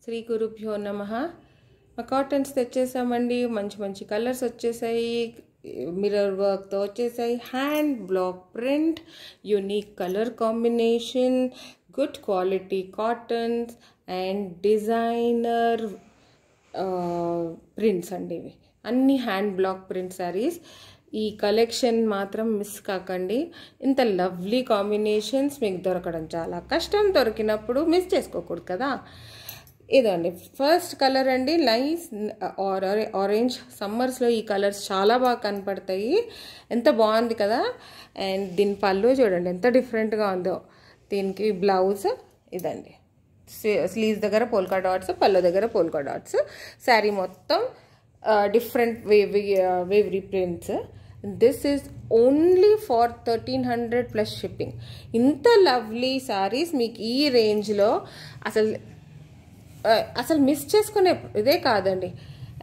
శ్రీ గురుభ్యో నమః. మా కాటన్స్ తెచ్చేసామండి. మంచి మంచి కలర్స్ వచ్చేసాయి, మిర్రర్ వర్క్తో వచ్చేసాయి, hand black print, unique colour combination, good quality cottons and designer prints అండి. ఇవి అన్ని హ్యాండ్ బ్లాక్ ప్రింట్ శారీస్. ఈ కలెక్షన్ మాత్రం మిస్ కాకండి. ఇంత లవ్లీ కాంబినేషన్స్ మీకు దొరకడం చాలా కష్టం. దొరికినప్పుడు మిస్ చేసుకోకూడదు కదా. ఇదండి ఫస్ట్ కలర్ అండి, నైస్ ఆరెంజ్. సమ్మర్స్లో ఈ కలర్స్ చాలా బాగా కనపడతాయి. ఎంత బాగుంది కదా. అండ్ దీని పళ్ళు చూడండి ఎంత డిఫరెంట్గా ఉందో. దీనికి బ్లౌజ్ ఇదండి, స్లీవ్స్ దగ్గర పోల్కా డాట్స్, పళ్ళు దగ్గర పోల్కా డాట్స్. శారీ మొత్తం డిఫరెంట్ వేవరీ prints. This is only for 1300 plus shipping. ఇంత లవ్లీ శారీస్ మీకు ఈ రేంజ్లో అసలు మిస్ చేసుకునే ఇదే కాదండి.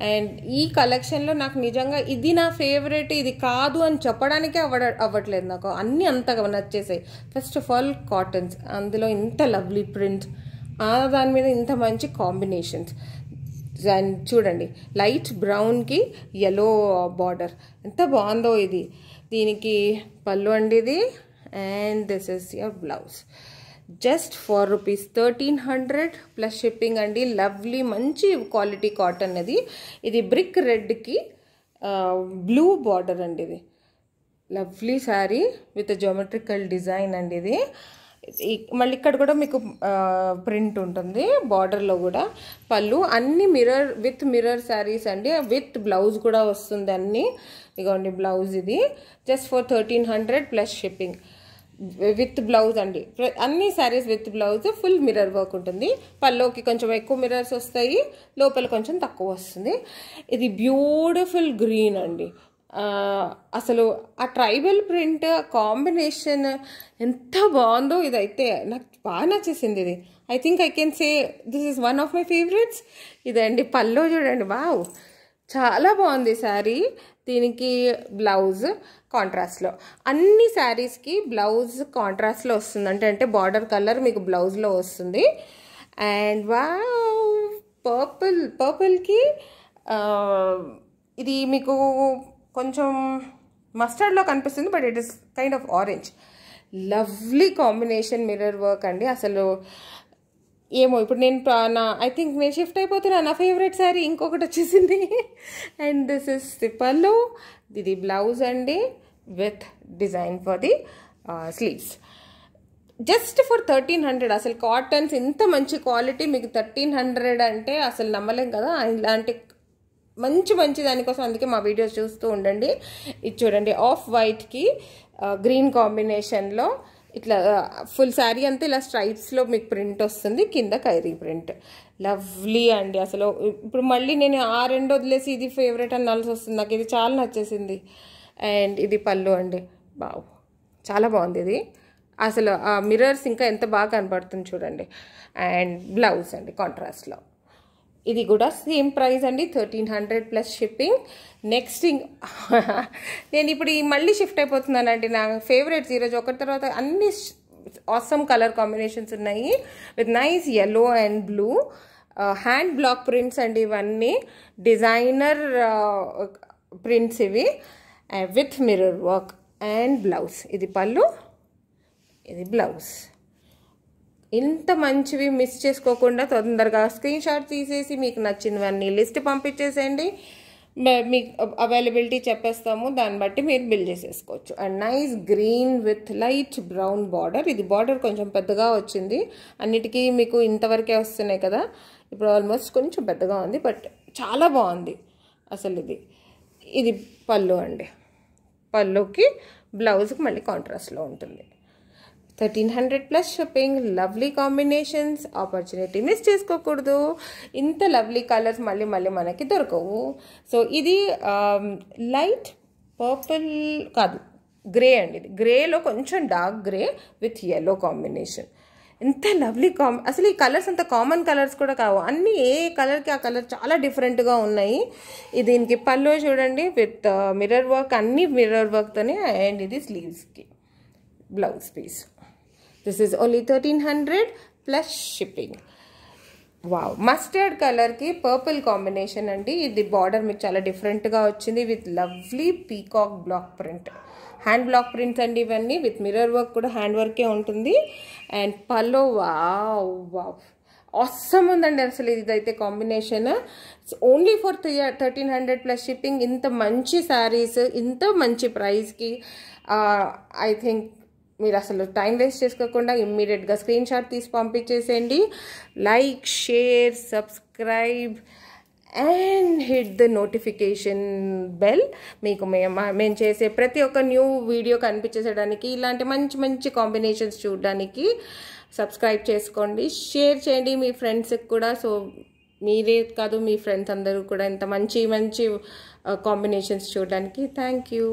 అండ్ ఈ కలెక్షన్లో నాకు నిజంగా ఇది నా ఫేవరెట్, ఇది కాదు అని చెప్పడానికే అవ్వట్లేదు నాకు. అన్నీ అంతగా నచ్చేసాయి. ఫస్ట్ ఆఫ్ ఆల్ కాటన్స్, అందులో ఇంత లవ్లీ ప్రింట్స్, దాని మీద ఇంత మంచి కాంబినేషన్స్. అండ్ చూడండి లైట్ బ్రౌన్కి ఎల్లో బార్డర్ ఎంత బాగుందో ఇది. దీనికి పళ్ళు అండి ఇది. And this is your blouse. Just for rupees 1300 plus shipping అండి. లవ్లీ మంచి క్వాలిటీ కాటన్ అది. ఇది బ్రిక్ రెడ్కి బ్లూ బార్డర్ అండి. ఇది lovely sari with geometrical design అండి. ఇది మళ్ళీ ఇక్కడ కూడా మీకు ప్రింట్ ఉంటుంది బార్డర్లో కూడా. పళ్ళు అన్ని మిర్రర్ శారీస్ అండి, విత్ బ్లౌజ్ కూడా వస్తుంది అన్ని. ఇదిగోండి బ్లౌజ్. ఇది just for 1300 plus shipping with blouse అండి. అన్ని saris with blouse, full mirror work ఉంటుంది. పల్లోకి కొంచెం ఎక్కువ మిర్రర్స్ వస్తాయి, లోపల కొంచెం తక్కువ వస్తుంది. ఇది బ్యూటిఫుల్ గ్రీన్ అండి. అసలు ఆ ట్రైబల్ ప్రింట్ కాంబినేషన్ ఎంత బాగుందో. ఇదైతే నాకు బాగా నచ్చేసింది. ఇది I think I can say this is one of my favourites. ఇదండి పల్లో చూడండి, వావ్ చాలా బాగుంది శారీ. దీనికి బ్లౌజ్ కాంట్రాస్ట్లో, అన్ని శారీస్కి బ్లౌజ్ కాంట్రాస్ట్లో వస్తుంది. అంటే బార్డర్ కలర్ మీకు బ్లౌజ్లో వస్తుంది. అండ్ వావ్ పర్పుల్కి ఇది మీకు కొంచెం మస్టర్డ్లో కనిపిస్తుంది, but it is kind of orange. Lovely combination mirror work అండి. అసలు ఏమో ఇప్పుడు నేను ఐ థింక్ నేను షిఫ్ట్ అయిపోతున్నా. నా ఫేవరెట్ శారీ ఇంకొకటి వచ్చేసింది. అండ్ దిస్ ఇస్ ది పళ్ళు. ఇది బ్లౌజ్ అండి with design for the sleeves. Just for 1300. అసలు కాటన్స్ ఇంత మంచి క్వాలిటీ మీకు 1300 అంటే అసలు నమ్మలేం కదా. ఇలాంటి మంచి దానికోసం అందుకే మా వీడియోస్ చూస్తూ ఉండండి. ఇది చూడండి ఆఫ్ వైట్కి గ్రీన్ కాంబినేషన్లో ఇట్లా ఫుల్ శారీ అంతా ఇలా స్ట్రైప్స్లో మీకు ప్రింట్ వస్తుంది, కింద కైరీ ప్రింట్. లవ్లీ అండి. అసలు ఇప్పుడు మళ్ళీ నేను ఆ రెండు వదిలేసి ఇది ఫేవరెట్ అనాల్సి వస్తుంది. నాకు ఇది చాలా నచ్చేసింది. అండ్ ఇది పళ్ళు అండి, బావ్ చాలా బాగుంది ఇది. అసలు ఆ మిర్రర్స్ ఇంకా ఎంత బాగా కనపడుతుంది చూడండి. అండ్ బ్లౌజ్ అండి కాంట్రాస్ట్లో. ఇది కూడా సేమ్ ప్రైస్ అండి, 1300 ప్లస్ షిప్పింగ్. నెక్స్ట్ నేను ఇప్పుడు మళ్ళీ షిఫ్ట్ అయిపోతున్నానండి. నా ఫేవరెట్స్ ఈరోజు ఒకటి తర్వాత అన్ని ఆసమ్ కలర్ కాంబినేషన్స్ ఉన్నాయి with nice yellow and blue. Hand block prints అండి ఇవన్నీ, డిజైనర్ ప్రింట్స్ ఇవి with mirror work. And blouse. ఇది పళ్ళు, ఇది బ్లౌజ్. ఇంత మంచివి మిస్ చేసుకోకుండా తొందరగా స్క్రీన్ షాట్ తీసేసి మీకు నచ్చినవన్నీ లిస్ట్ పంపించేసేయండి. మీకు అవైలబిలిటీ చెప్పేస్తాము, దాన్ని బట్టి మీరు బిల్ చేసేసుకోవచ్చు. And nice green with light brown border. ఇది బార్డర్ కొంచెం పెద్దగా వచ్చింది. అన్నిటికీ మీకు ఇంతవరకే వస్తున్నాయి కదా, ఇప్పుడు ఆల్మోస్ట్ కొంచెం పెద్దగా ఉంది, బట్ చాలా బాగుంది అసలు. ఇది పళ్ళు అండి. పళ్ళుకి బ్లౌజ్కి మళ్ళీ కాంట్రాస్ట్లో ఉంటుంది. 1300 plus shipping. Lovely combinations. Opportunity miss చేసుకోకూడదు. ఇంత లవ్లీ కలర్స్ మళ్ళీ మనకి దొరకవు. సో ఇది లైట్ పర్పుల్ కాదు, గ్రే అండి. ఇది గ్రేలో కొంచెం dark grey with yellow combination. ఎంత లవ్లీ అసలు ఈ కలర్స్ అంత కామన్ కలర్స్ కూడా కావు. అన్నీ ఏ కలర్కి ఆ కలర్ చాలా డిఫరెంట్గా ఉన్నాయి. దీనికి పళ్ళు చూడండి విత్ మిర్రర్ వర్క్, అన్ని మిర్రర్ వర్క్తోనే. అండ్ ఇది స్లీవ్స్కి blouse piece. This is only 1300 plus shipping. Wow, mustard కలర్కి పర్పుల్ కాంబినేషన్ అండి. ఇది బార్డర్ మీకు చాలా డిఫరెంట్గా వచ్చింది with lovely peacock block print. Hand block prints అండి ఇవన్నీ, విత్ మిర్రర్ వర్క్ కూడా హ్యాండ్ వర్కే ఉంటుంది. అండ్ పల్లో వావ్ వావ్ ఆసమ్ ఉందండి అసలు ఇదైతే combination. Only for 1300 plus shipping. ఇంత మంచి శారీస్ ఇంత మంచి ప్రైస్కి ఐ థింక్ మీరు అసలు టైం వేస్ట్ చేసుకోకుండా ఇమ్మీడియట్గా స్క్రీన్ షాట్ తీసి పంపించేసేయండి. Like, share, subscribe and hit the notification bell. మీకు మేము చేసే ప్రతి ఒక్క న్యూ వీడియో కనిపించేసేయడానికి, ఇలాంటి మంచి మంచి కాంబినేషన్స్ చూడడానికి సబ్స్క్రైబ్ చేసుకోండి. షేర్ చేయండి మీ ఫ్రెండ్స్కి కూడా. సో మీరే కాదు, మీ ఫ్రెండ్స్ అందరూ కూడా ఇంత మంచి మంచి కాంబినేషన్స్ చూడడానికి. Thank you.